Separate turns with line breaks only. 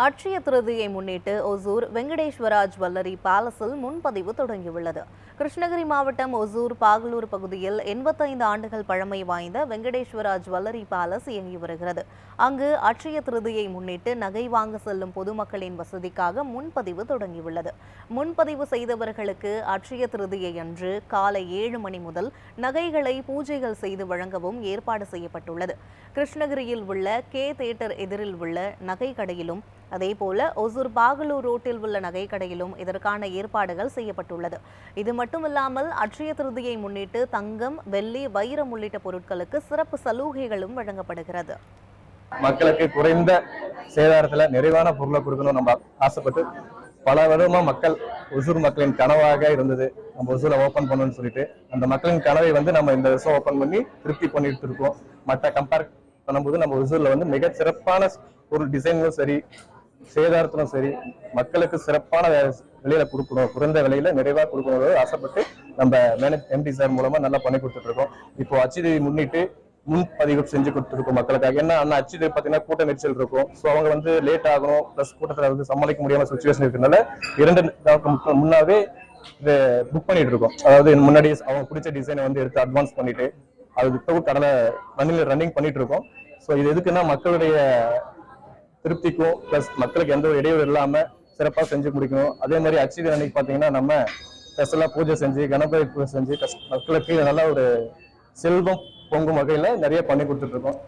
அட்சய திருதியை முன்னிட்டு ஒசூர் வெங்கடேஸ்வரா ஜுவல்லரி பேலஸில் முன்பதிவு தொடங்கியுள்ளது. கிருஷ்ணகிரி மாவட்டம் ஒசூர் பாகலூர் பகுதியில் 85 ஆண்டுகள் பழமை வாய்ந்த வெங்கடேஸ்வரா ஜுவல்லரி பேலஸ் இயங்கி வருகிறது. அங்கு அட்சய திருதியை முன்னிட்டு நகை வாங்க செல்லும் பொதுமக்களின் வசதிக்காக முன்பதிவு தொடங்கியுள்ளது. முன்பதிவு செய்தவர்களுக்கு அட்சய திருதியை அன்று காலை 7 மணி முதல் நகைகளை பூஜைகள் செய்து வழங்கவும் ஏற்பாடு செய்யப்பட்டுள்ளது. கிருஷ்ணகிரியில் உள்ள கே தியேட்டர் எதிரில் உள்ள நகை கடையிலும் அதேபோல ஒசூர் பாகலூர் ரோட்டில் உள்ள நகை கடையிலும் இதற்கான ஏற்பாடுகள் செய்யப்பட்டுள்ளது. இது மட்டுமில்லாமல் அட்சய திருதியை முன்னிட்டு தங்கம், வெள்ளி, வைரம் உள்ளிட்ட பொருட்களுக்கு சிறப்பு சலுகைகளும் வழங்கப்படுகிறது.
மக்களுக்கு குறைந்த சேதாரத்துல நிறைவான பொருளை கொடுக்கணும் நம்ம ஆசைப்பட்டு பல வருடமா மக்கள் ஒசூர் மக்களின் கனவாக இருந்தது. நம்ம ஒசூரை ஓபன் பண்ணணும்னு சொல்லிட்டு அந்த மக்களின் கனவை நம்ம இந்த வருஷம் ஓபன் பண்ணி திருப்தி பண்ணிட்டு இருக்கோம். மற்ற கம்பேர் பண்ணும்போது நம்ம ஒசூர்ல மிக சிறப்பான ஒரு டிசைன்களும் சரி, சேதாரத்திலும் சரி, மக்களுக்கு சிறப்பான விலையில கொடுக்கணும், குறைந்த விலையில நிறைவா கொடுக்கணும் ஆசைப்பட்டு நம்ம எம்டி சார் மூலமா நல்லா பண்ணி கொடுத்துட்டு இருக்கோம். இப்போ அச்சுதேவி முன்னிட்டு முன்பதிவு செஞ்சு கொடுத்துருக்கோம் மக்களுக்காக. ஏன்னா அச்சுதேவி பார்த்தீங்கன்னா கூட்ட நெரிச்சல் இருக்கும். ஸோ அவங்க லேட் ஆகணும், பிளஸ் கூட்டத்தில் சமாளிக்க முடியாம சுச்சுவேஷன் இருக்கிறதுனால 2 நாளுக்கு முன்னாவே இதை புக் பண்ணிட்டு இருக்கோம். அதாவது முன்னாடி அவங்க பிடிச்ச டிசைனை எடுத்து அட்வான்ஸ் பண்ணிட்டு அது இப்போ கடலை ரன்னிங் பண்ணிட்டு இருக்கோம். ஸோ இது எதுக்குன்னா மக்களுடைய திருப்திக்கும் பிளஸ் மக்களுக்கு எந்த ஒரு இடையூறு இல்லாம சிறப்பாக செஞ்சு முடிக்கணும். அதே மாதிரி அச்சுதேவி அன்னைக்கு பார்த்தீங்கன்னா நம்ம ஸ்பெஷலா பூஜை செஞ்சு கணபதி பூஜை செஞ்சு மக்களுக்கு நல்ல ஒரு செல்வம் பொங்கும் வகையில நிறைய பண்ணி கொடுத்துட்டு இருக்கோம்.